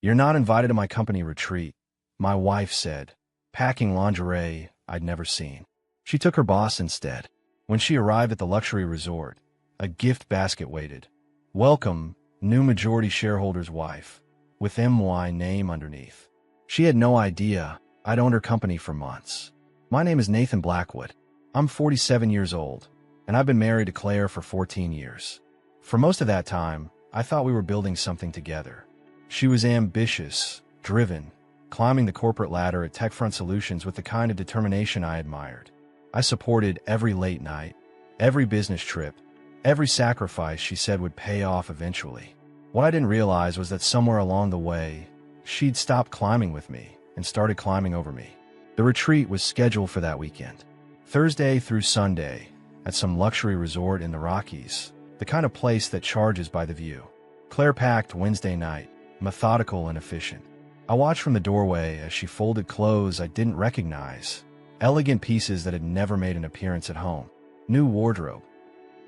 "You're not invited to my company retreat," my wife said, packing lingerie I'd never seen. She took her boss instead. When she arrived at the luxury resort, a gift basket waited. "Welcome, new majority shareholder's wife," with MY name underneath. She had no idea I'd owned her company for months. "My name is Nathan Blackwood. I'm 47 years old, and I've been married to Claire for 14 years. For most of that time, I thought we were building something together. She was ambitious, driven, climbing the corporate ladder at TechFront Solutions with the kind of determination I admired. I supported every late night, every business trip, every sacrifice she said would pay off eventually. What I didn't realize was that somewhere along the way, she'd stopped climbing with me and started climbing over me. The retreat was scheduled for that weekend, Thursday through Sunday, at some luxury resort in the Rockies, the kind of place that charges by the view. Claire packed Wednesday night, methodical and efficient. I watched from the doorway as she folded clothes I didn't recognize, elegant pieces that had never made an appearance at home. New wardrobe.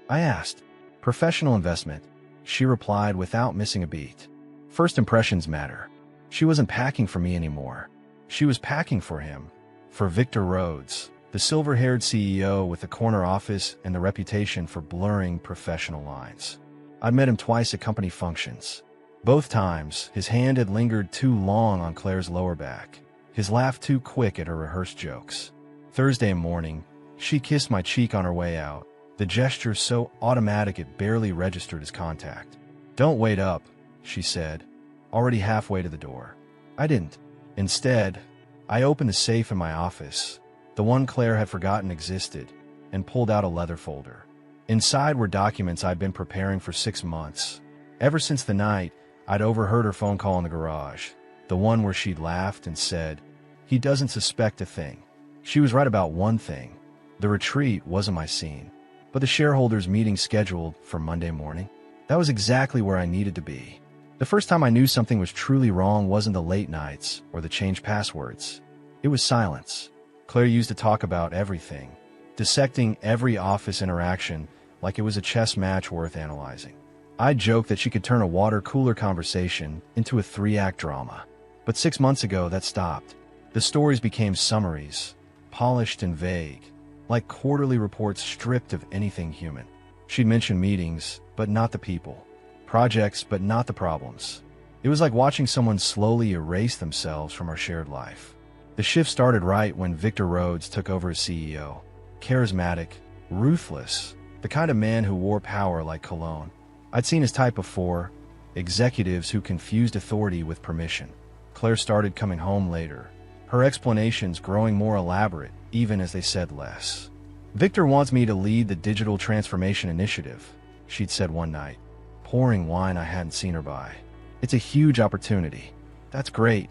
I asked. "Professional investment," she replied without missing a beat. First impressions matter. She wasn't packing for me anymore. She was packing for him, for Victor Rhodes, the silver-haired CEO with the corner office and the reputation for blurring professional lines. I'd met him twice at company functions. Both times, his hand had lingered too long on Claire's lower back, his laugh too quick at her rehearsed jokes. Thursday morning, she kissed my cheek on her way out, the gesture so automatic it barely registered as contact. "Don't wait up," she said, already halfway to the door. I didn't. Instead, I opened the safe in my office, the one Claire had forgotten existed, and pulled out a leather folder. Inside were documents I'd been preparing for 6 months, ever since the night I'd overheard her phone call in the garage, the one where she'd laughed and said, "He doesn't suspect a thing." She was right about one thing. The retreat wasn't my scene, but the shareholders' meeting scheduled for Monday morning. That was exactly where I needed to be. The first time I knew something was truly wrong wasn't the late nights or the changed passwords. It was silence. Claire used to talk about everything, dissecting every office interaction like it was a chess match worth analyzing. I'd joke that she could turn a water cooler conversation into a 3-act drama. But 6 months ago, that stopped. The stories became summaries, polished and vague, like quarterly reports stripped of anything human. She'd mention meetings, but not the people. Projects, but not the problems. It was like watching someone slowly erase themselves from our shared life. The shift started right when Victor Rhodes took over as CEO. Charismatic, ruthless, the kind of man who wore power like cologne. I'd seen his type before, executives who confused authority with permission. Claire started coming home later, her explanations growing more elaborate even as they said less. "Victor wants me to lead the digital transformation initiative," she'd said one night, pouring wine I hadn't seen her buy. "It's a huge opportunity." "That's great,"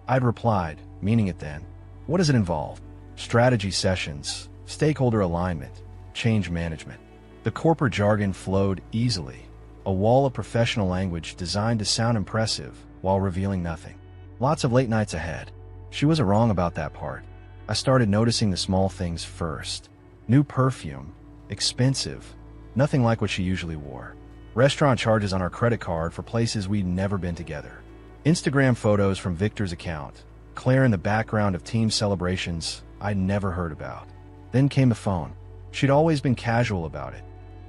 I'd replied, meaning it then. "What does it involve?" "Strategy sessions, stakeholder alignment, change management." The corporate jargon flowed easily, a wall of professional language designed to sound impressive while revealing nothing. Lots of late nights ahead. She wasn't wrong about that part. I started noticing the small things first. New perfume, expensive, nothing like what she usually wore. Restaurant charges on our credit card for places we'd never been together. Instagram photos from Victor's account, Claire in the background of team celebrations I'd never heard about. Then came the phone. She'd always been casual about it,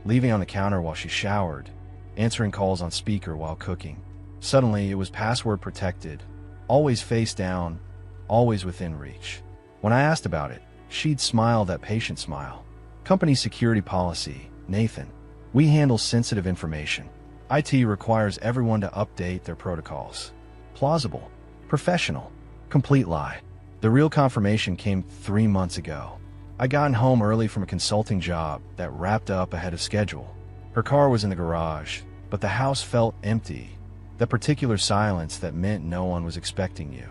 leaving on the counter while she showered, answering calls on speaker while cooking. Suddenly, it was password protected, always face down, always within reach. When I asked about it, she'd smile that patient smile. "Company security policy, Nathan. We handle sensitive information. IT requires everyone to update their protocols." Plausible. Professional. Complete lie. The real confirmation came 3 months ago. I'd gotten home early from a consulting job that wrapped up ahead of schedule. Her car was in the garage, but the house felt empty, that particular silence that meant no one was expecting you.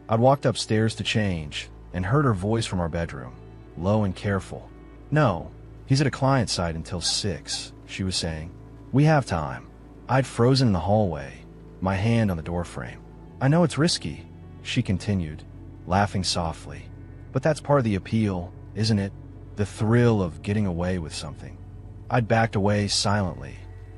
I'd walked upstairs to change and heard her voice from our bedroom, low and careful. "No, he's at a client site until 6, she was saying. "We have time." I'd frozen in the hallway, my hand on the doorframe. "I know it's risky," she continued, laughing softly. "But that's part of the appeal, isn't it? The thrill of getting away with something." I'd backed away silently,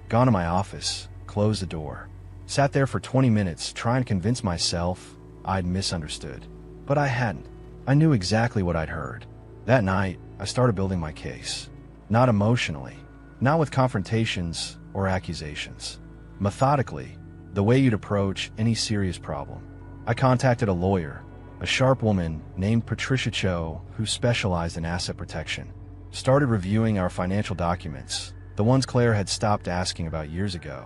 gone to my office, closed the door. Sat there for 20 minutes trying to convince myself I'd misunderstood. But I hadn't. I knew exactly what I'd heard. That night, I started building my case. Not emotionally, not with confrontations or accusations. Methodically, the way you'd approach any serious problem. I contacted a lawyer, a sharp woman named Patricia Cho who specialized in asset protection. Started reviewing our financial documents, the ones Claire had stopped asking about years ago.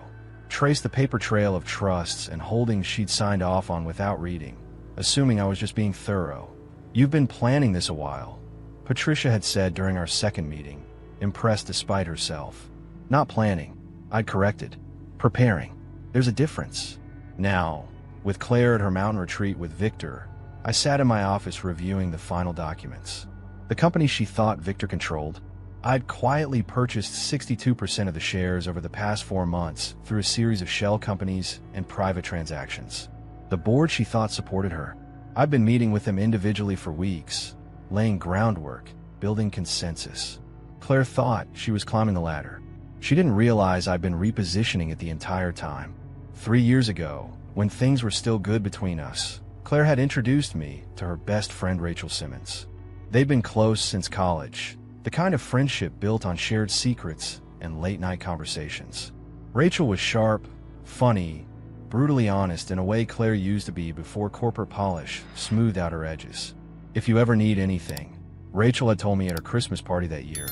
Traced the paper trail of trusts and holdings she'd signed off on without reading, assuming I was just being thorough. "You've been planning this a while," Patricia had said during our second meeting, impressed despite herself. "Not planning," I'd corrected. "Preparing. There's a difference." Now, with Claire at her mountain retreat with Victor, I sat in my office reviewing the final documents. The company she thought Victor controlled, I'd quietly purchased 62% of the shares over the past 4 months through a series of shell companies and private transactions. The board she thought supported her, I'd been meeting with them individually for weeks, laying groundwork, building consensus. Claire thought she was climbing the ladder. She didn't realize I'd been repositioning it the entire time. 3 years ago, when things were still good between us, Claire had introduced me to her best friend Rachel Simmons. They'd been close since college, the kind of friendship built on shared secrets and late-night conversations. Rachel was sharp, funny, brutally honest in a way Claire used to be before corporate polish smoothed out her edges. "If you ever need anything," Rachel had told me at her Christmas party that year,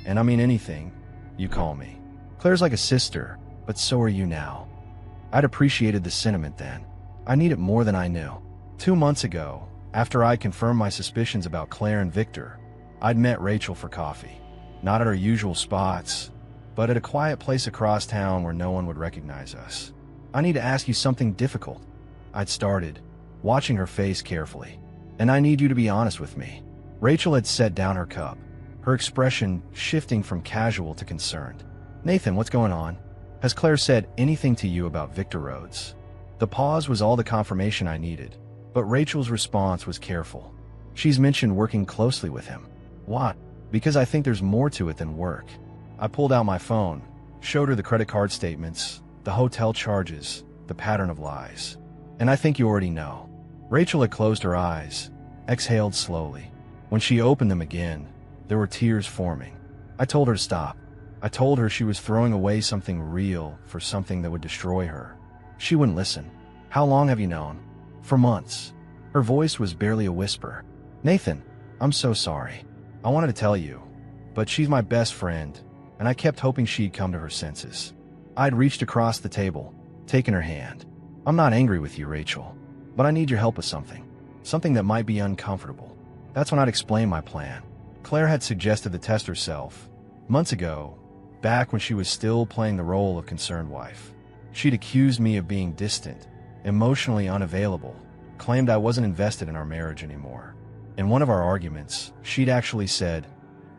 "and I mean anything, you call me." Claire's like a sister, but so are you now. I'd appreciated the sentiment then. I need it more than I knew. 2 months ago, after I confirmed my suspicions about Claire and Victor, I'd met Rachel for coffee. Not at our usual spots, but at a quiet place across town where no one would recognize us. "I need to ask you something difficult," I'd started, watching her face carefully. "And I need you to be honest with me." Rachel had set down her cup, her expression shifting from casual to concerned. "Nathan, what's going on? Has Claire said anything to you about Victor Rhodes?" The pause was all the confirmation I needed, but Rachel's response was careful. "She's mentioned working closely with him." "Why?" "Because I think there's more to it than work." I pulled out my phone, showed her the credit card statements, the hotel charges, the pattern of lies. "And I think you already know." Rachel had closed her eyes, exhaled slowly. When she opened them again, there were tears forming. I told her to stop. I told her she was throwing away something real for something that would destroy her. She wouldn't listen. "How long have you known?" "For months." Her voice was barely a whisper. "Nathan, I'm so sorry. I wanted to tell you, but she's my best friend, and I kept hoping she'd come to her senses." I'd reached across the table, taken her hand. "I'm not angry with you, Rachel, but I need your help with something. Something that might be uncomfortable." That's when I'd explained my plan. Claire had suggested to test herself. Months ago, back when she was still playing the role of concerned wife. She'd accused me of being distant, emotionally unavailable, claimed I wasn't invested in our marriage anymore. In one of our arguments, she'd actually said,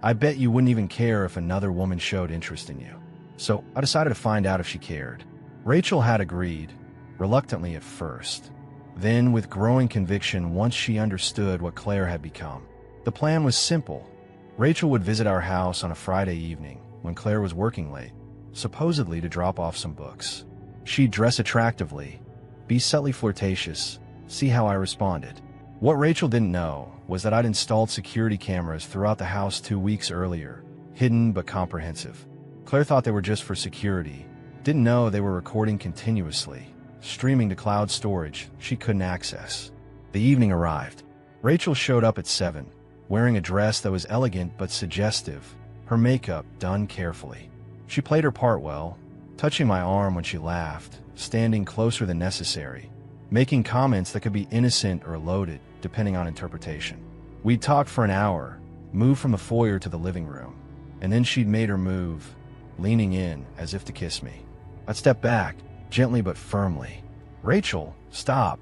"I bet you wouldn't even care if another woman showed interest in you." So I decided to find out if she cared. Rachel had agreed, reluctantly at first. Then, with growing conviction once she understood what Claire had become. The plan was simple. Rachel would visit our house on a Friday evening when Claire was working late, supposedly to drop off some books. She'd dress attractively, be subtly flirtatious, see how I responded. What Rachel didn't know was that I'd installed security cameras throughout the house 2 weeks earlier, hidden but comprehensive. Claire thought they were just for security, didn't know they were recording continuously, streaming to cloud storage she couldn't access. The evening arrived. Rachel showed up at 7, wearing a dress that was elegant but suggestive, her makeup done carefully. She played her part well, touching my arm when she laughed, standing closer than necessary, making comments that could be innocent or loaded, depending on interpretation. We'd talked for an hour, moved from the foyer to the living room, and then she'd made her move, leaning in as if to kiss me. I'd stepped back, gently but firmly. "Rachel, stop,"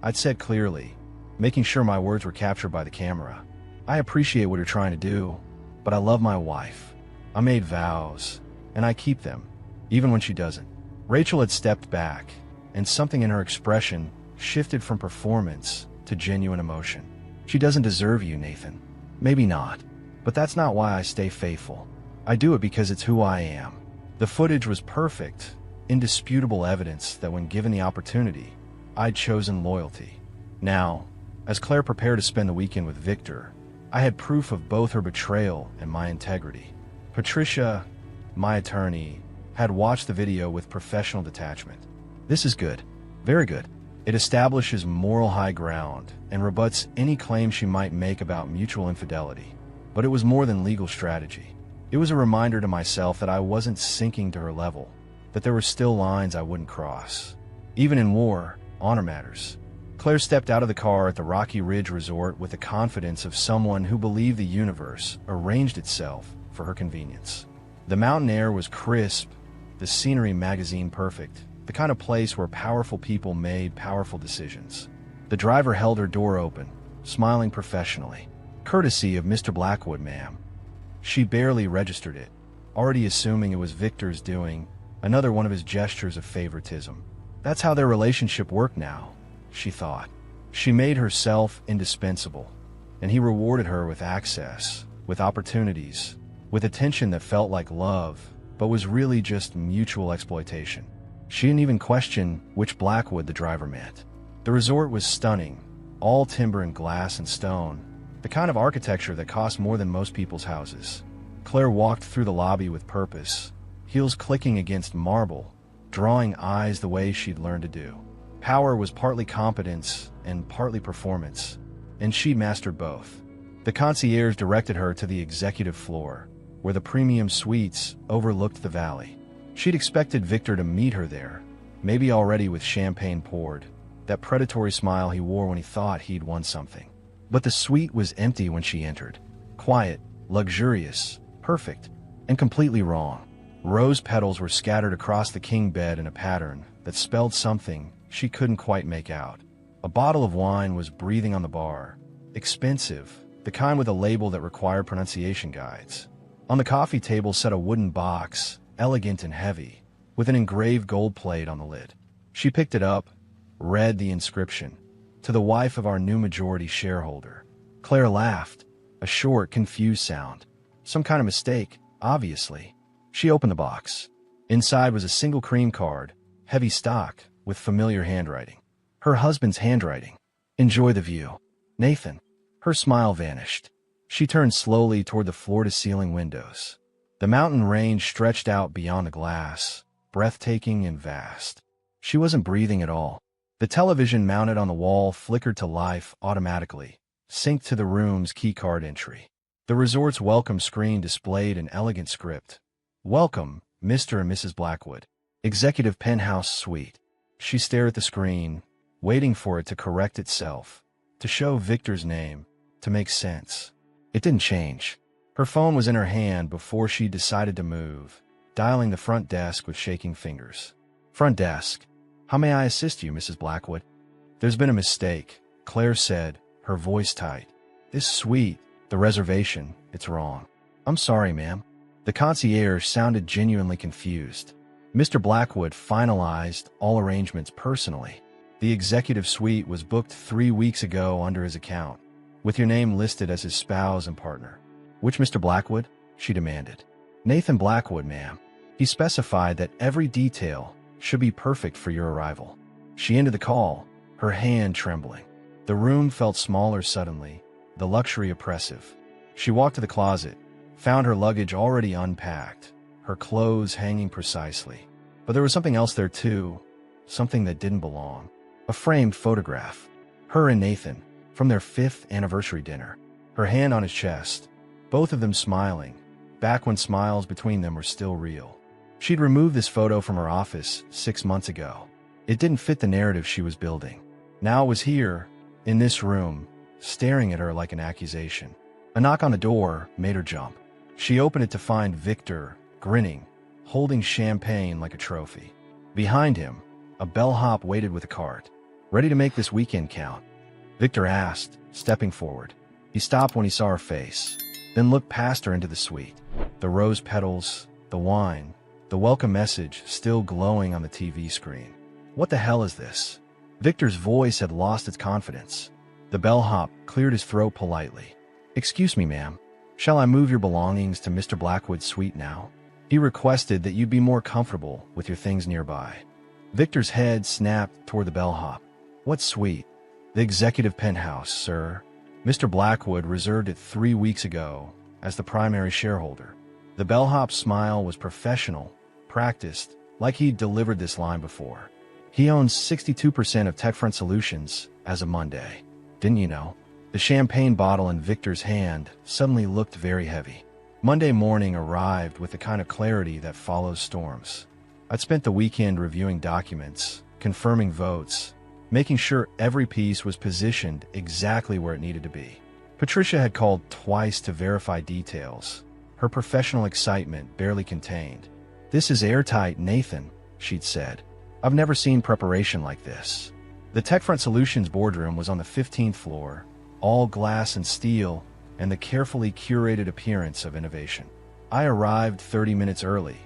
I'd said clearly, making sure my words were captured by the camera. "I appreciate what you're trying to do, but I love my wife. I made vows, and I keep them, even when she doesn't." Rachel had stepped back, and something in her expression shifted from performance to genuine emotion. "She doesn't deserve you, Nathan." "Maybe not, but that's not why I stay faithful. I do it because it's who I am." The footage was perfect, indisputable evidence that when given the opportunity, I'd chosen loyalty. Now, as Claire prepared to spend the weekend with Victor, I had proof of both her betrayal and my integrity. Patricia, my attorney, had watched the video with professional detachment. This is good. Very good. It establishes moral high ground and rebuts any claim she might make about mutual infidelity. But it was more than legal strategy. It was a reminder to myself that I wasn't sinking to her level, that there were still lines I wouldn't cross. Even in war, honor matters. Claire stepped out of the car at the Rocky Ridge Resort with the confidence of someone who believed the universe arranged itself for her convenience. The mountain air was crisp, the scenery magazine perfect, the kind of place where powerful people made powerful decisions. The driver held her door open, smiling professionally. "Courtesy of Mr. Blackwood, ma'am." She barely registered it, already assuming it was Victor's doing, another one of his gestures of favoritism. That's how their relationship worked now, she thought. She made herself indispensable, and he rewarded her with access, with opportunities, with attention that felt like love, but was really just mutual exploitation. She didn't even question which Blackwood the driver meant. The resort was stunning, all timber and glass and stone, the kind of architecture that costs more than most people's houses. Claire walked through the lobby with purpose, heels clicking against marble, drawing eyes the way she'd learned to do. Power was partly competence and partly performance, and she mastered both. The concierge directed her to the executive floor, where the premium suites overlooked the valley. She'd expected Victor to meet her there, maybe already with champagne poured, that predatory smile he wore when he thought he'd won something. But the suite was empty when she entered. Quiet, luxurious, perfect, and completely wrong. Rose petals were scattered across the king bed in a pattern that spelled something she couldn't quite make out. A bottle of wine was breathing on the bar. Expensive, the kind with a label that required pronunciation guides. On the coffee table sat a wooden box, elegant and heavy, with an engraved gold plate on the lid. She picked it up, read the inscription, "To the wife of our new majority shareholder." Claire laughed, a short, confused sound. Some kind of mistake, obviously. She opened the box. Inside was a single cream card, heavy stock, with familiar handwriting. Her husband's handwriting. "Enjoy the view, Nathan." Her smile vanished. She turned slowly toward the floor-to-ceiling windows. The mountain range stretched out beyond the glass, breathtaking and vast. She wasn't breathing at all. The television mounted on the wall flickered to life automatically, synced to the room's keycard entry. The resort's welcome screen displayed an elegant script. "Welcome, Mr. and Mrs. Blackwood. Executive Penthouse Suite." She stared at the screen, waiting for it to correct itself, to show Victor's name, to make sense. It didn't change. Her phone was in her hand before she decided to move, dialing the front desk with shaking fingers. "Front desk. How may I assist you, Mrs. Blackwood?" "There's been a mistake," Claire said, her voice tight. "This suite, the reservation, it's wrong." "I'm sorry, ma'am." The concierge sounded genuinely confused. Mr. Blackwood finalized all arrangements personally. The executive suite was booked 3 weeks ago under his account, with your name listed as his spouse and partner. "Which Mr. Blackwood?" she demanded. "Nathan Blackwood, ma'am. He specified that every detail should be perfect for your arrival." She ended the call, her hand trembling. The room felt smaller suddenly, the luxury oppressive. She walked to the closet, found her luggage already unpacked, her clothes hanging precisely. But there was something else there too, something that didn't belong. A framed photograph. Her and Nathan, from their 5th anniversary dinner. Her hand on his chest, both of them smiling, back when smiles between them were still real. She'd removed this photo from her office 6 months ago. It didn't fit the narrative she was building. Now it was here, in this room, staring at her like an accusation. A knock on the door made her jump. She opened it to find Victor, grinning, holding champagne like a trophy. Behind him, a bellhop waited with a cart. "Ready to make this weekend count?" Victor asked, stepping forward. He stopped when he saw her face, then looked past her into the suite. The rose petals, the wine, the welcome message still glowing on the TV screen. "What the hell is this?" Victor's voice had lost its confidence. The bellhop cleared his throat politely. "Excuse me, ma'am. Shall I move your belongings to Mr. Blackwood's suite now?" He requested that you be more comfortable with your things nearby. Victor's head snapped toward the bellhop. What suite? The executive penthouse, sir. Mr. Blackwood reserved it 3 weeks ago as the primary shareholder. The bellhop's smile was professional, practiced, like he'd delivered this line before. He owns 62% of TechFront Solutions as of Monday. Didn't you know? The champagne bottle in Victor's hand suddenly looked very heavy. Monday morning arrived with the kind of clarity that follows storms. I'd spent the weekend reviewing documents, confirming votes, making sure every piece was positioned exactly where it needed to be. Patricia had called twice to verify details, her professional excitement barely contained. This is airtight, Nathan, she'd said. I've never seen preparation like this. The TechFront Solutions boardroom was on the 15th floor, all glass and steel, and the carefully curated appearance of innovation. I arrived 30 minutes early,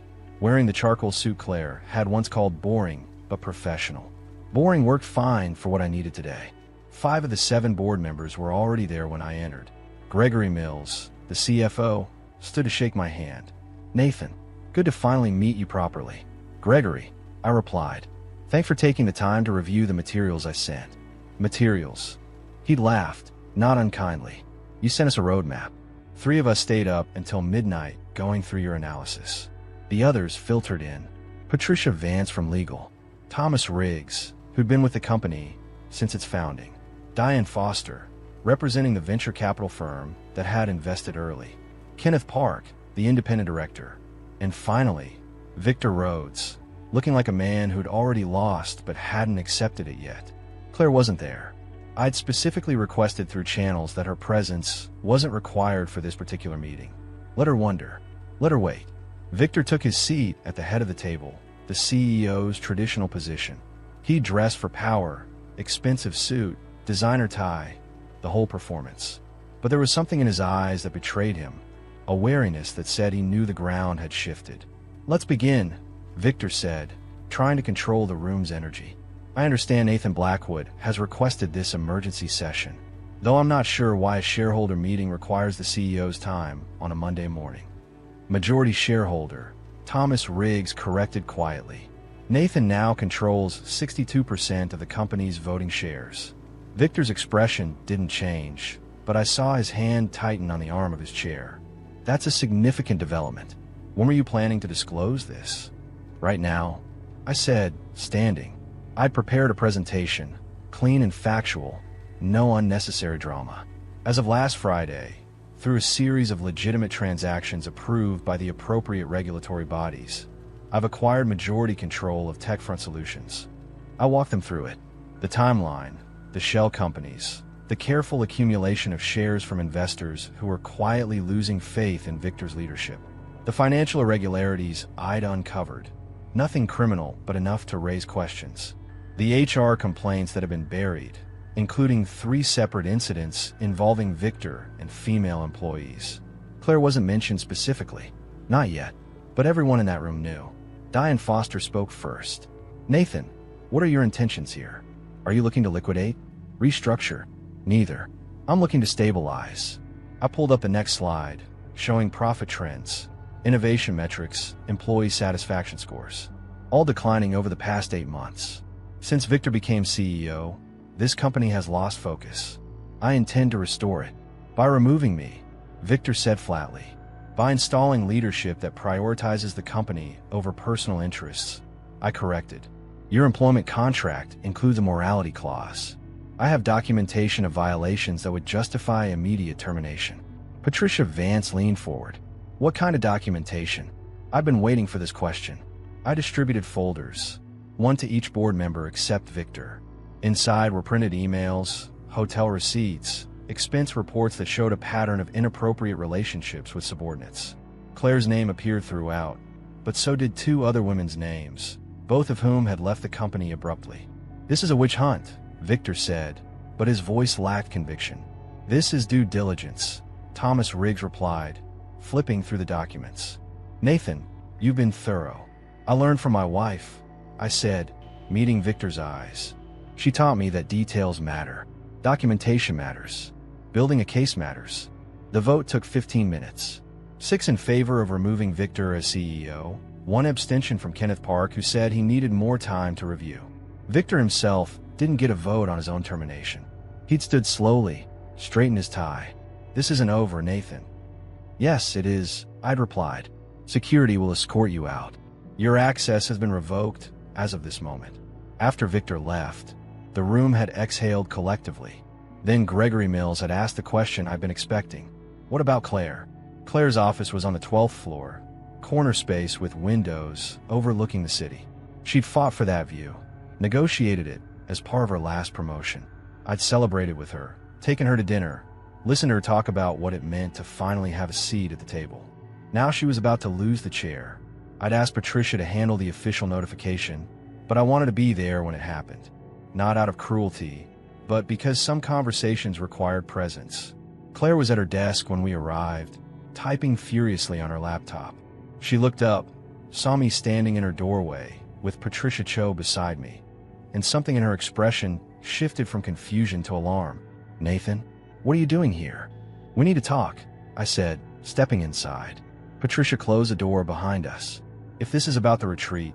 wearing the charcoal suit Claire had once called boring but professional. Boring worked fine for what I needed today. 5 of the 7 board members were already there when I entered. Gregory Mills, the CFO, stood to shake my hand. Nathan, good to finally meet you properly. Gregory, I replied. Thanks for taking the time to review the materials I sent. Materials. He laughed, not unkindly. You sent us a roadmap. 3 of us stayed up until midnight going through your analysis. The others filtered in. Patricia Vance from legal. Thomas Riggs, who'd been with the company since its founding. Diane Foster, representing the venture capital firm that had invested early. Kenneth Park, the independent director. And finally, Victor Rhodes, looking like a man who'd already lost but hadn't accepted it yet. Claire wasn't there. I'd specifically requested through channels that her presence wasn't required for this particular meeting. Let her wonder. Let her wait. Victor took his seat at the head of the table, the CEO's traditional position. He dressed for power, expensive suit, designer tie, the whole performance. But there was something in his eyes that betrayed him, a wariness that said he knew the ground had shifted. Let's begin, Victor said, trying to control the room's energy. I understand Nathan Blackwood has requested this emergency session, though I'm not sure why a shareholder meeting requires the CEO's time on a Monday morning. Majority shareholder, Thomas Riggs corrected quietly. Nathan now controls 62% of the company's voting shares. Victor's expression didn't change, but I saw his hand tighten on the arm of his chair. That's a significant development. When were you planning to disclose this? Right now, I said, standing. I'd prepared a presentation, clean and factual, no unnecessary drama. As of last Friday, through a series of legitimate transactions approved by the appropriate regulatory bodies, I've acquired majority control of TechFront Solutions. I walked them through it. The timeline, the shell companies, the careful accumulation of shares from investors who were quietly losing faith in Victor's leadership. The financial irregularities I'd uncovered. Nothing criminal, but enough to raise questions. The HR complaints that have been buried, including 3 separate incidents involving Victor and female employees. Claire wasn't mentioned specifically. Not yet, but everyone in that room knew. Diane Foster spoke first. Nathan, what are your intentions here? Are you looking to liquidate? Restructure? Neither. I'm looking to stabilize. I pulled up the next slide, showing profit trends, innovation metrics, employee satisfaction scores, all declining over the past 8 months. Since Victor became CEO, this company has lost focus. I intend to restore it. By removing me, Victor said flatly. By installing leadership that prioritizes the company over personal interests. I corrected. Your employment contract includes a morality clause. I have documentation of violations that would justify immediate termination. Patricia Vance leaned forward. What kind of documentation? I've been waiting for this question. I distributed folders, 1 to each board member except Victor. Inside were printed emails, hotel receipts, expense reports that showed a pattern of inappropriate relationships with subordinates. Claire's name appeared throughout, but so did 2 other women's names, both of whom had left the company abruptly. This is a witch hunt, Victor said, but his voice lacked conviction. This is due diligence, Thomas Riggs replied, flipping through the documents. Nathan, you've been thorough. I learned from my wife, I said, meeting Victor's eyes. She taught me that details matter. Documentation matters. Building a case matters. The vote took 15 minutes. 6 in favor of removing Victor as CEO, 1 abstention from Kenneth Park, who said he needed more time to review. Victor himself didn't get a vote on his own termination. He'd stood slowly, straightened his tie. "This isn't over, Nathan." "Yes, it is," I'd replied. "Security will escort you out. Your access has been revoked as of this moment." After Victor left, the room had exhaled collectively. Then Gregory Mills had asked the question I'd been expecting. "What about Claire?" Claire's office was on the 12th floor, corner space with windows overlooking the city. She'd fought for that view, negotiated it as part of her last promotion. I'd celebrated with her, taken her to dinner, listened to her talk about what it meant to finally have a seat at the table. Now she was about to lose the chair. I'd asked Patricia to handle the official notification, but I wanted to be there when it happened. Not out of cruelty, but because some conversations required presence. Claire was at her desk when we arrived, typing furiously on her laptop. She looked up, saw me standing in her doorway, with Patricia Cho beside me, and something in her expression shifted from confusion to alarm. "Nathan, what are you doing here?" "We need to talk," I said, stepping inside. Patricia closed the door behind us. "If this is about the retreat,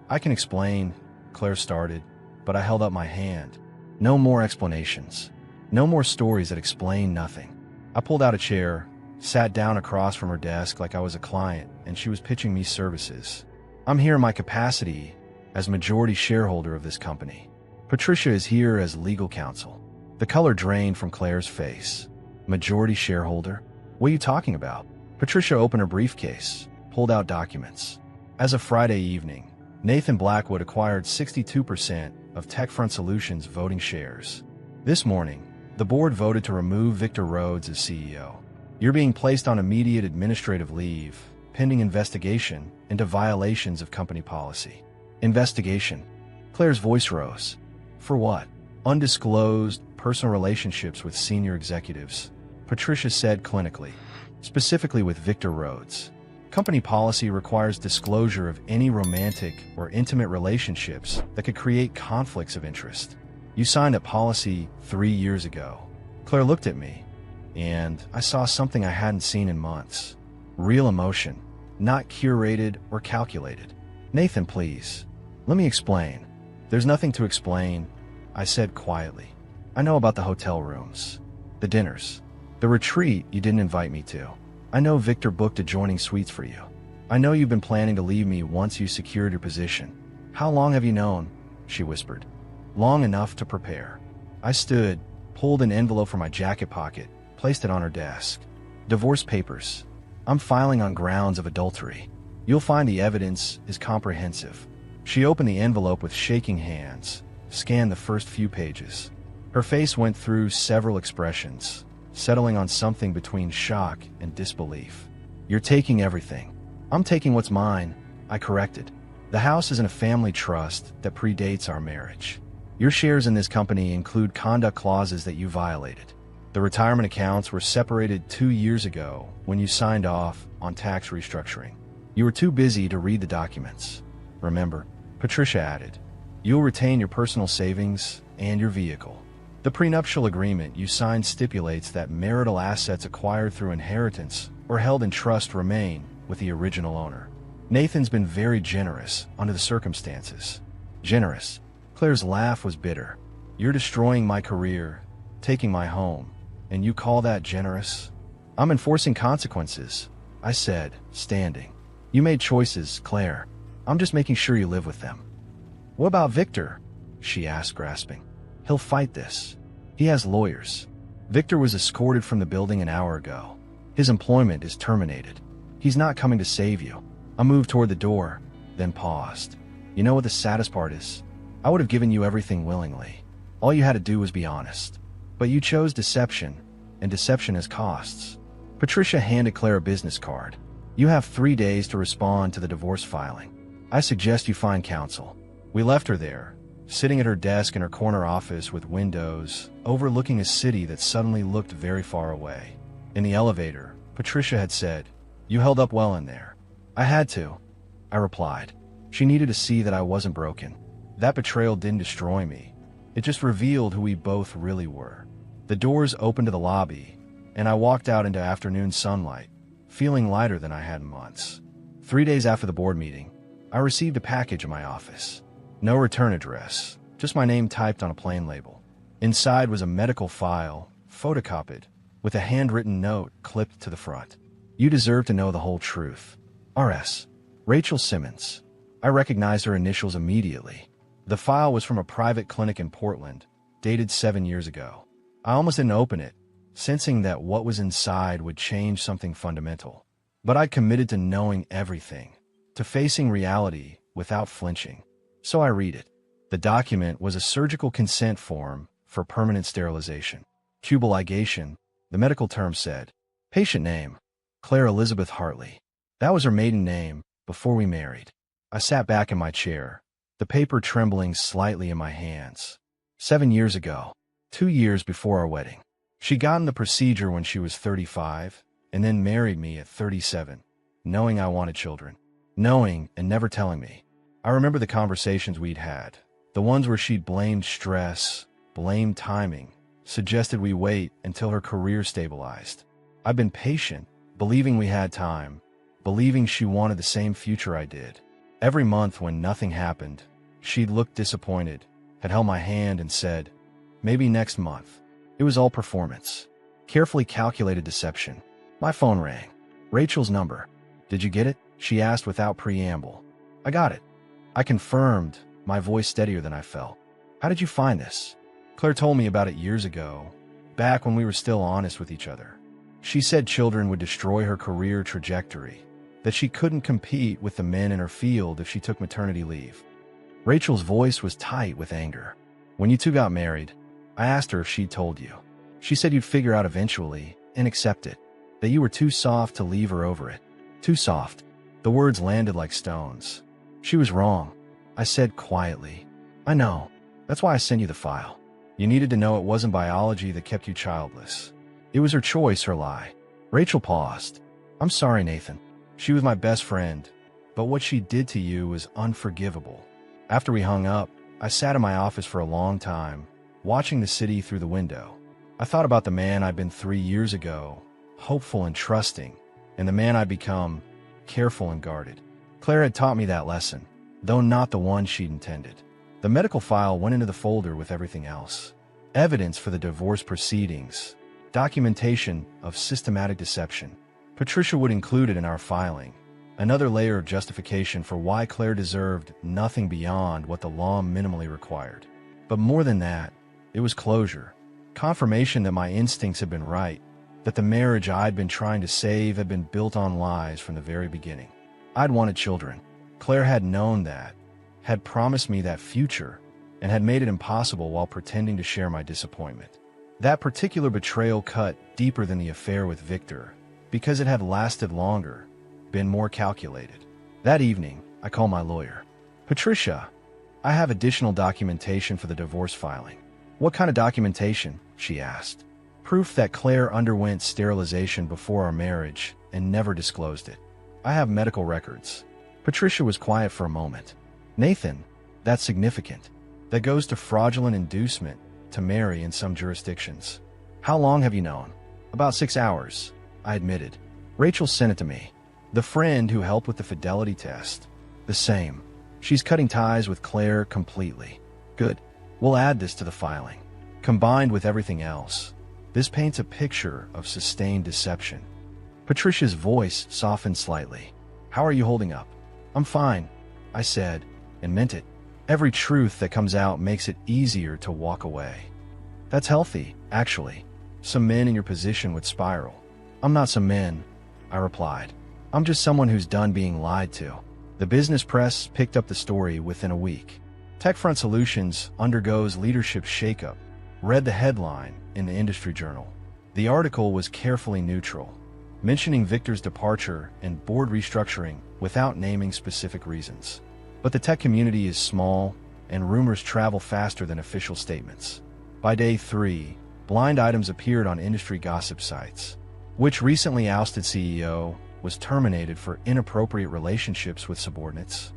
I can explain," Claire started, but I held up my hand. "No more explanations. No more stories that explain nothing." I pulled out a chair, sat down across from her desk like I was a client and she was pitching me services. "I'm here in my capacity as majority shareholder of this company. Patricia is here as legal counsel." The color drained from Claire's face. "Majority shareholder? What are you talking about?" Patricia opened her briefcase, pulled out documents. As of Friday evening, Nathan Blackwood acquired 62% of TechFront Solutions voting shares. This morning, the board voted to remove Victor Rhodes as CEO. "You're being placed on immediate administrative leave, pending investigation into violations of company policy." "Investigation?" Claire's voice rose. "For what?" "Undisclosed personal relationships with senior executives," Patricia said clinically. "Specifically with Victor Rhodes. Company policy requires disclosure of any romantic or intimate relationships that could create conflicts of interest. You signed that policy 3 years ago." Claire looked at me, and I saw something I hadn't seen in months. Real emotion, not curated or calculated. "Nathan, please, let me explain." "There's nothing to explain," I said quietly. "I know about the hotel rooms, the dinners, the retreat you didn't invite me to. I know Victor booked adjoining suites for you. I know you've been planning to leave me once you secured your position." "How long have you known?" she whispered. "Long enough to prepare." I stood, pulled an envelope from my jacket pocket, placed it on her desk. "Divorce papers. I'm filing on grounds of adultery. You'll find the evidence is comprehensive." She opened the envelope with shaking hands, scanned the first few pages. Her face went through several expressions, settling on something between shock and disbelief. "You're taking everything." "I'm taking what's mine," I corrected. "The house is in a family trust that predates our marriage. Your shares in this company include conduct clauses that you violated. The retirement accounts were separated 2 years ago when you signed off on tax restructuring. You were too busy to read the documents. Remember," Patricia added, "you'll retain your personal savings and your vehicle. The prenuptial agreement you signed stipulates that marital assets acquired through inheritance or held in trust remain with the original owner. Nathan's been very generous under the circumstances." "Generous?" Claire's laugh was bitter. "You're destroying my career, taking my home, and you call that generous?" "I'm enforcing consequences," I said, standing. "You made choices, Claire. I'm just making sure you live with them." "What about Victor?" she asked, grasping. "He'll fight this. He has lawyers." "Victor was escorted from the building an hour ago. His employment is terminated. He's not coming to save you." I moved toward the door, then paused. "You know what the saddest part is? I would have given you everything willingly. All you had to do was be honest. But you chose deception, and deception has costs." Patricia handed Claire a business card. "You have 3 days to respond to the divorce filing. I suggest you find counsel." We left her there, sitting at her desk in her corner office with windows overlooking a city that suddenly looked very far away. In the elevator, Patricia had said, "You held up well in there." "I had to," I replied. She needed to see that I wasn't broken. That betrayal didn't destroy me. It just revealed who we both really were. The doors opened to the lobby, and I walked out into afternoon sunlight, feeling lighter than I had in months. 3 days after the board meeting, I received a package in my office. No return address, just my name typed on a plain label. Inside was a medical file, photocopied, with a handwritten note clipped to the front. You deserve to know the whole truth. R.S. Rachel Simmons. I recognized her initials immediately. The file was from a private clinic in Portland, dated 7 years ago. I almost didn't open it, sensing that what was inside would change something fundamental. But I committed to knowing everything, to facing reality without flinching. So I read it. The document was a surgical consent form for permanent sterilization. Tubal ligation, the medical term said. Patient name, Claire Elizabeth Hartley. That was her maiden name before we married. I sat back in my chair, the paper trembling slightly in my hands. 7 years ago, 2 years before our wedding. She'd gotten the procedure when she was 35, and then married me at 37, knowing I wanted children. Knowing and never telling me. I remember the conversations we'd had, the ones where she'd blamed stress, blamed timing, suggested we wait until her career stabilized. I'd been patient, believing we had time, believing she wanted the same future I did. Every month when nothing happened, she'd looked disappointed, had held my hand and said, maybe next month. It was all performance. Carefully calculated deception. My phone rang. Rachel's number. Did you get it? She asked without preamble. I got it. I confirmed, my voice steadier than I felt. How did you find this? Claire told me about it years ago, back when we were still honest with each other. She said children would destroy her career trajectory, that she couldn't compete with the men in her field if she took maternity leave. Rachel's voice was tight with anger. When you two got married, I asked her if she'd told you. She said you'd figure out eventually and accept it, that you were too soft to leave her over it. Too soft. The words landed like stones. She was wrong, I said quietly. I know. That's why I sent you the file. You needed to know it wasn't biology that kept you childless. It was her choice, her lie. Rachel paused. I'm sorry, Nathan. She was my best friend, but what she did to you was unforgivable. After we hung up, I sat in my office for a long time, watching the city through the window. I thought about the man I'd been 3 years ago, hopeful and trusting, and the man I'd become, careful and guarded. Claire had taught me that lesson, though not the one she'd intended. The medical file went into the folder with everything else. Evidence for the divorce proceedings, documentation of systematic deception. Patricia would include it in our filing, another layer of justification for why Claire deserved nothing beyond what the law minimally required. But more than that, it was closure, confirmation that my instincts had been right, that the marriage I'd been trying to save had been built on lies from the very beginning. I'd wanted children. Claire had known that, had promised me that future, and had made it impossible while pretending to share my disappointment. That particular betrayal cut deeper than the affair with Victor, because it had lasted longer, been more calculated. That evening, I called my lawyer. Patricia, I have additional documentation for the divorce filing. What kind of documentation? She asked. Proof that Claire underwent sterilization before our marriage and never disclosed it. I have medical records. Patricia was quiet for a moment. Nathan, that's significant. That goes to fraudulent inducement to marry in some jurisdictions. How long have you known? About 6 hours, I admitted. Rachel sent it to me. The friend who helped with the fidelity test. The same. She's cutting ties with Claire completely. Good. We'll add this to the filing. Combined with everything else, this paints a picture of sustained deception. Patricia's voice softened slightly. How are you holding up? I'm fine, I said, and meant it. Every truth that comes out makes it easier to walk away. That's healthy, actually. Some men in your position would spiral. I'm not some men, I replied. I'm just someone who's done being lied to. The business press picked up the story within a week. TechFront Solutions undergoes leadership shakeup. Read the headline in the industry journal. The article was carefully neutral, mentioning Victor's departure and board restructuring without naming specific reasons. But the tech community is small, and rumors travel faster than official statements. By day 3, blind items appeared on industry gossip sites. Which recently ousted CEO was terminated for inappropriate relationships with subordinates.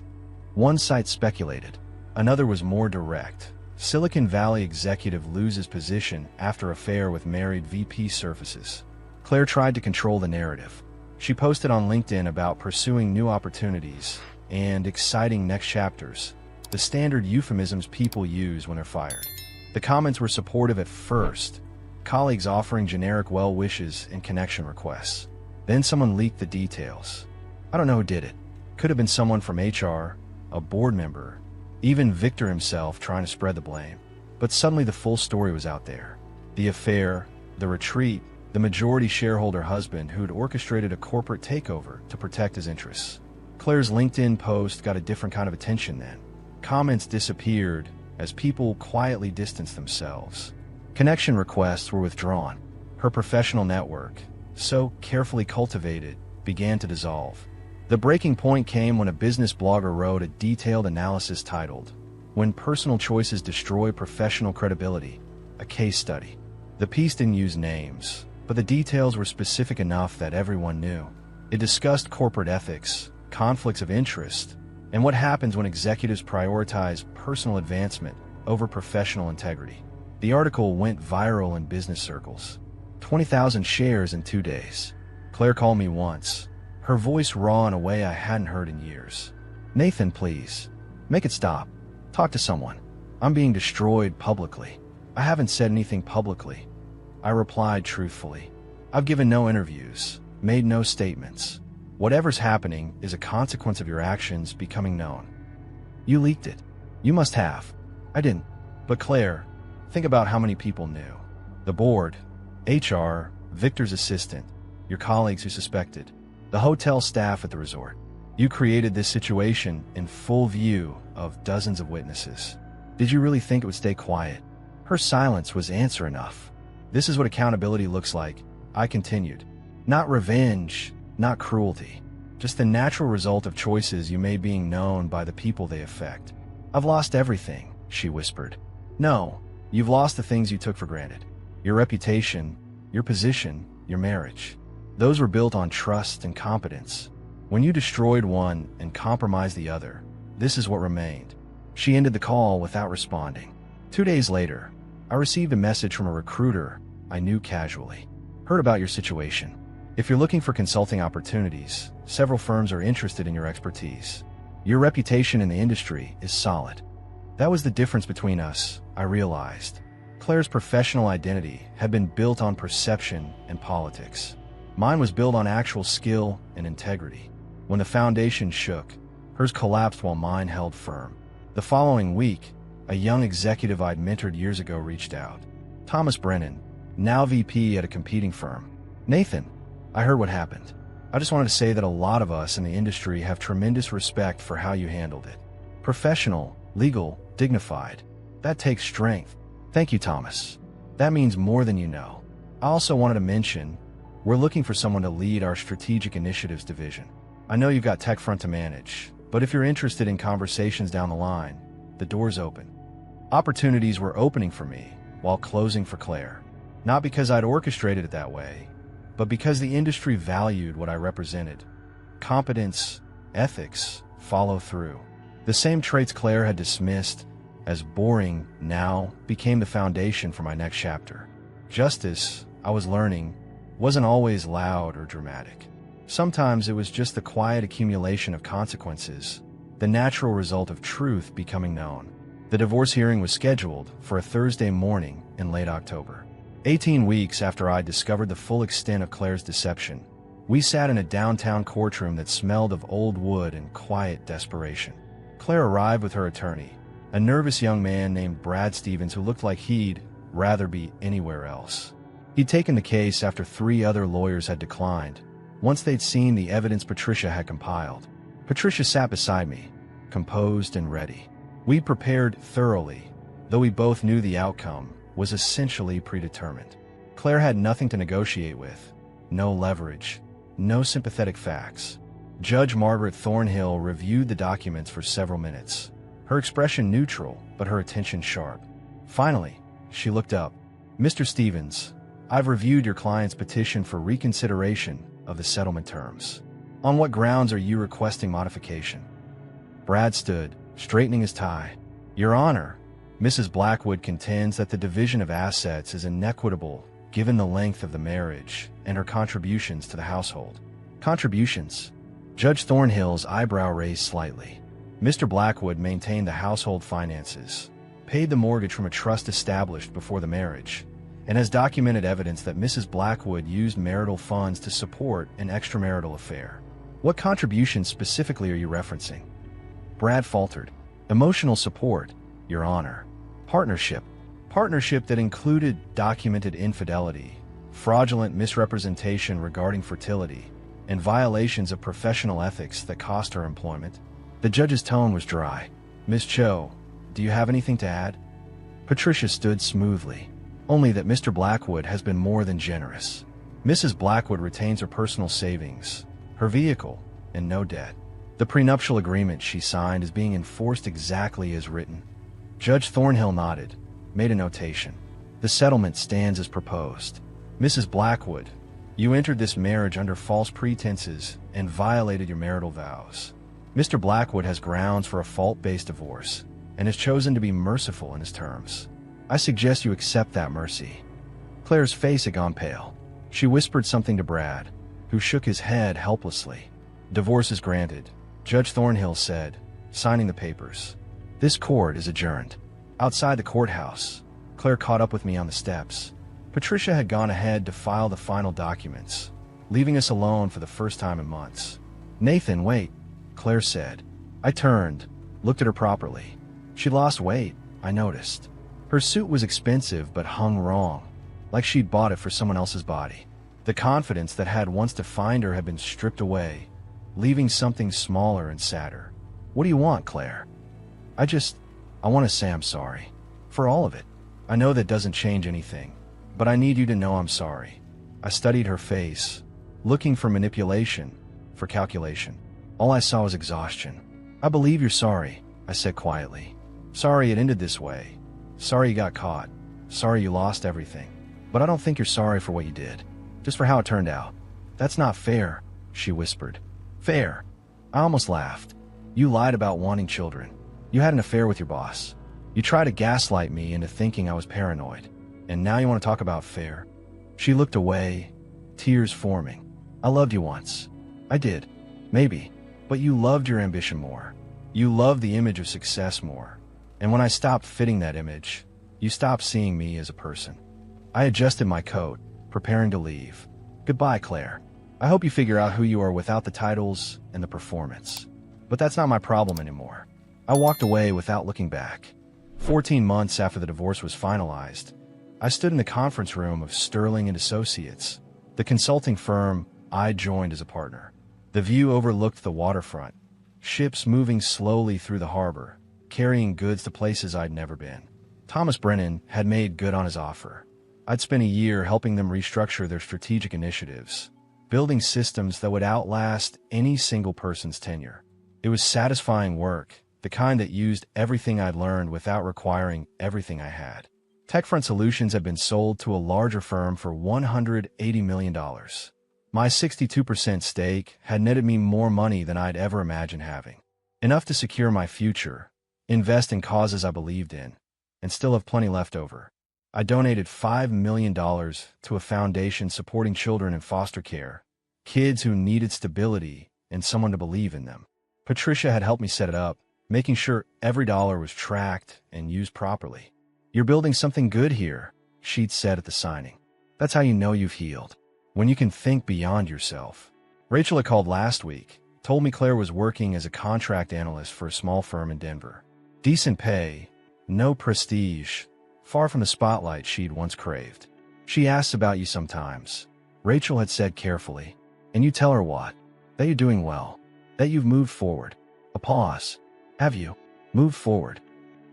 One site speculated. Another was more direct. Silicon Valley executive loses position after affair with married VP Surfaces. Claire tried to control the narrative. She posted on LinkedIn about pursuing new opportunities and exciting next chapters, the standard euphemisms people use when they're fired. The comments were supportive at first, colleagues offering generic well wishes and connection requests. Then someone leaked the details. I don't know who did it. Could have been someone from HR, a board member, even Victor himself trying to spread the blame. But suddenly the full story was out there. The affair, the retreat, the majority shareholder husband who'd orchestrated a corporate takeover to protect his interests. Claire's LinkedIn post got a different kind of attention then. Comments disappeared as people quietly distanced themselves. Connection requests were withdrawn. Her professional network, so carefully cultivated, began to dissolve. The breaking point came when a business blogger wrote a detailed analysis titled, "When Personal Choices Destroy Professional Credibility, a Case Study." The piece didn't use names, but the details were specific enough that everyone knew. It discussed corporate ethics, conflicts of interest, and what happens when executives prioritize personal advancement over professional integrity. The article went viral in business circles. 20,000 shares in 2 days. Claire called me once, her voice raw in a way I hadn't heard in years. "Nathan, please, make it stop. Talk to someone. I'm being destroyed publicly." "I haven't said anything publicly," I replied truthfully. "I've given no interviews, made no statements. Whatever's happening is a consequence of your actions becoming known." "You leaked it." "You must have." "I didn't." "But Claire, think about how many people knew. The board, HR, Victor's assistant, your colleagues who suspected, the hotel staff at the resort. You created this situation in full view of dozens of witnesses. Did you really think it would stay quiet?" Her silence was answer enough. "This is what accountability looks like," I continued. "Not revenge, not cruelty. Just the natural result of choices you made being known by the people they affect." "I've lost everything," she whispered. "No, you've lost the things you took for granted. Your reputation, your position, your marriage. Those were built on trust and competence. When you destroyed one and compromised the other, this is what remained." She ended the call without responding. 2 days later, I received a message from a recruiter I knew casually. "Heard about your situation. If you're looking for consulting opportunities, several firms are interested in your expertise. Your reputation in the industry is solid." That was the difference between us, I realized. Claire's professional identity had been built on perception and politics. Mine was built on actual skill and integrity. When the foundation shook, hers collapsed while mine held firm. The following week, a young executive I'd mentored years ago reached out. Thomas Brennan, now VP at a competing firm. "Nathan, I heard what happened. I just wanted to say that a lot of us in the industry have tremendous respect for how you handled it. Professional, legal, dignified. That takes strength. Thank you, Thomas. That means more than you know. I also wanted to mention, we're looking for someone to lead our strategic initiatives division. I know you've got tech front to manage, but if you're interested in conversations down the line, the door's open." Opportunities were opening for me while closing for Claire. Not because I'd orchestrated it that way, but because the industry valued what I represented. Competence, ethics, follow through. The same traits Claire had dismissed as boring now became the foundation for my next chapter. Justice, I was learning, wasn't always loud or dramatic. Sometimes it was just the quiet accumulation of consequences, the natural result of truth becoming known. The divorce hearing was scheduled for a Thursday morning in late October. 18 weeks after I discovered the full extent of Claire's deception, we sat in a downtown courtroom that smelled of old wood and quiet desperation. Claire arrived with her attorney, a nervous young man named Brad Stevens who looked like he'd rather be anywhere else. He'd taken the case after 3 other lawyers had declined, once they'd seen the evidence Patricia had compiled. Patricia sat beside me, composed and ready. We'd prepared thoroughly, though we both knew the outcome was essentially predetermined. Claire had nothing to negotiate with, no leverage, no sympathetic facts. Judge Margaret Thornhill reviewed the documents for several minutes, her expression neutral but her attention sharp. Finally, she looked up. "Mr. Stevens, I've reviewed your client's petition for reconsideration of the settlement terms. On what grounds are you requesting modification?" Brad stood, straightening his tie. "Your Honor, Mrs. Blackwood contends that the division of assets is inequitable given the length of the marriage and her contributions to the household." Contributions. Judge Thornhill's eyebrow raised slightly. Mr. Blackwood maintained the household finances, paid the mortgage from a trust established before the marriage, and has documented evidence that Mrs. Blackwood used marital funds to support an extramarital affair. What contributions specifically are you referencing? Brad faltered. Emotional support, Your Honor. Partnership. Partnership that included documented infidelity, fraudulent misrepresentation regarding fertility, and violations of professional ethics that cost her employment. The judge's tone was dry. Miss Cho, do you have anything to add? Patricia stood smoothly. Only that Mr. Blackwood has been more than generous. Mrs. Blackwood retains her personal savings, her vehicle, and no debt. The prenuptial agreement she signed is being enforced exactly as written. Judge Thornhill nodded, made a notation. The settlement stands as proposed. Mrs. Blackwood, you entered this marriage under false pretenses and violated your marital vows. Mr. Blackwood has grounds for a fault-based divorce and has chosen to be merciful in his terms. I suggest you accept that mercy. Claire's face had gone pale. She whispered something to Brad, who shook his head helplessly. Divorce is granted, Judge Thornhill said, signing the papers. This court is adjourned. Outside the courthouse, Claire caught up with me on the steps. Patricia had gone ahead to file the final documents, leaving us alone for the first time in months. Nathan, wait, Claire said. I turned, looked at her properly. She lost weight, I noticed. Her suit was expensive but hung wrong, like she'd bought it for someone else's body. The confidence that had once defined her had been stripped away, leaving something smaller and sadder. What do you want, Claire? I want to say I'm sorry. For all of it. I know that doesn't change anything, but I need you to know I'm sorry. I studied her face, looking for manipulation, for calculation. All I saw was exhaustion. I believe you're sorry, I said quietly. Sorry it ended this way. Sorry you got caught. Sorry you lost everything. But I don't think you're sorry for what you did. Just for how it turned out. That's not fair, she whispered. Fair? I almost laughed. You lied about wanting children. You had an affair with your boss. You tried to gaslight me into thinking I was paranoid. And now you want to talk about fair? She looked away, tears forming. I loved you once. I did. Maybe. But you loved your ambition more. You loved the image of success more. And when I stopped fitting that image, you stopped seeing me as a person. I adjusted my coat, preparing to leave. Goodbye, Claire. I hope you figure out who you are without the titles and the performance. But that's not my problem anymore. I walked away without looking back. 14 months after the divorce was finalized, I stood in the conference room of Sterling and Associates, the consulting firm I joined as a partner. The view overlooked the waterfront, ships moving slowly through the harbor, carrying goods to places I'd never been. Thomas Brennan had made good on his offer. I'd spent a year helping them restructure their strategic initiatives, building systems that would outlast any single person's tenure. It was satisfying work, the kind that used everything I'd learned without requiring everything I had. Techfront Solutions had been sold to a larger firm for $180 million. My 62% stake had netted me more money than I'd ever imagined having. Enough to secure my future, invest in causes I believed in, and still have plenty left over. I donated $5 million to a foundation supporting children in foster care, kids who needed stability and someone to believe in them. Patricia had helped me set it up, making sure every dollar was tracked and used properly. You're building something good here, she'd said at the signing. That's how you know you've healed. When you can think beyond yourself. Rachel had called last week, told me Claire was working as a contract analyst for a small firm in Denver. Decent pay, no prestige, far from the spotlight she'd once craved. She asks about you sometimes, Rachel had said carefully. And you tell her what? That you're doing well. That you've moved forward. A pause. Have you? Moved forward?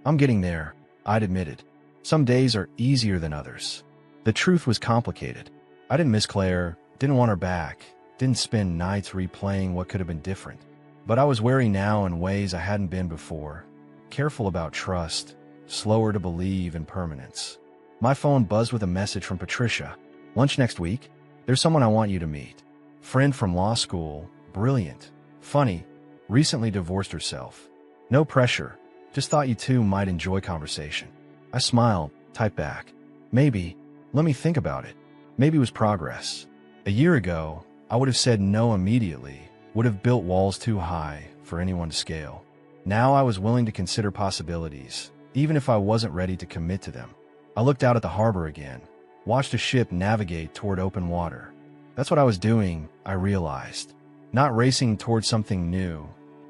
I'm getting there, I'd admitted. Some days are easier than others. The truth was complicated. I didn't miss Claire, didn't want her back, didn't spend nights replaying what could have been different. But I was wary now in ways I hadn't been before. Careful about trust, slower to believe in permanence. My phone buzzed with a message from Patricia. Lunch next week? There's someone I want you to meet. Friend from law school, brilliant, funny, recently divorced herself. No pressure, just thought you two might enjoy conversation. I smiled, typed back. Maybe, let me think about it. Maybe it was progress. A year ago, I would have said no immediately, would have built walls too high for anyone to scale. Now I was willing to consider possibilities, even if I wasn't ready to commit to them. I looked out at the harbor again, watched a ship navigate toward open water. That's what I was doing, I realized. Not racing toward something new,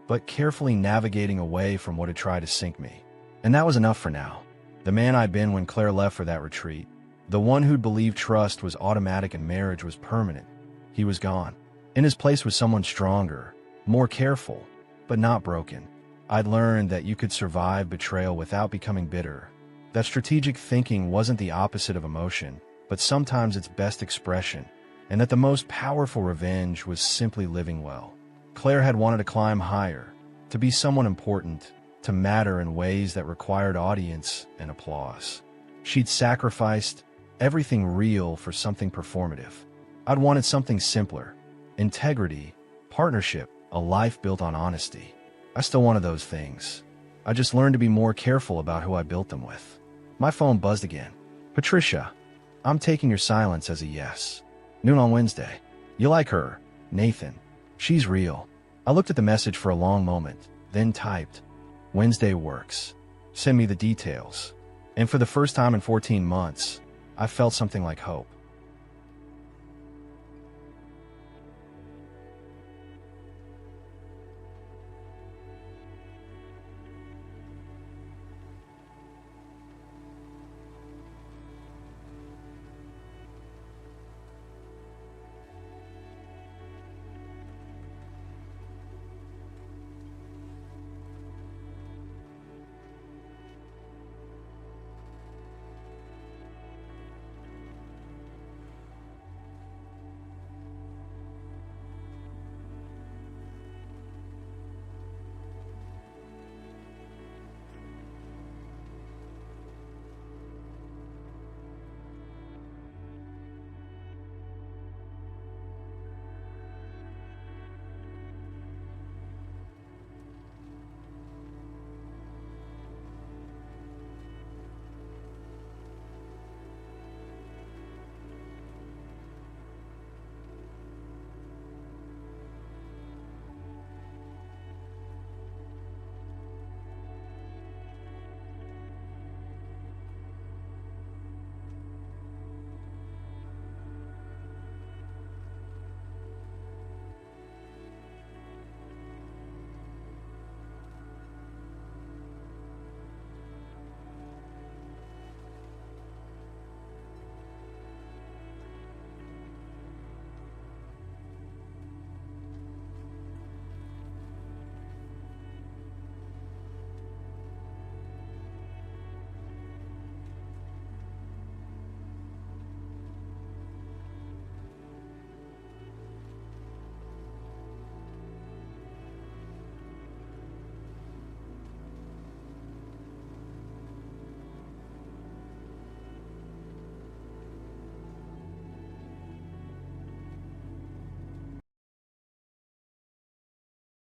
but carefully navigating away from what had tried to sink me. And that was enough for now. The man I'd been when Claire left for that retreat, the one who'd believed trust was automatic and marriage was permanent, he was gone. In his place was someone stronger, more careful, but not broken. I'd learned that you could survive betrayal without becoming bitter, that strategic thinking wasn't the opposite of emotion, but sometimes its best expression, and that the most powerful revenge was simply living well. Claire had wanted to climb higher, to be someone important, to matter in ways that required audience and applause. She'd sacrificed everything real for something performative. I'd wanted something simpler: integrity, partnership, a life built on honesty. I still wanted those things. I just learned to be more careful about who I built them with. My phone buzzed again. Patricia, I'm taking your silence as a yes. Noon on Wednesday. You like her, Nathan. She's real. I looked at the message for a long moment, then typed, Wednesday works. Send me the details. And for the first time in 14 months, I felt something like hope.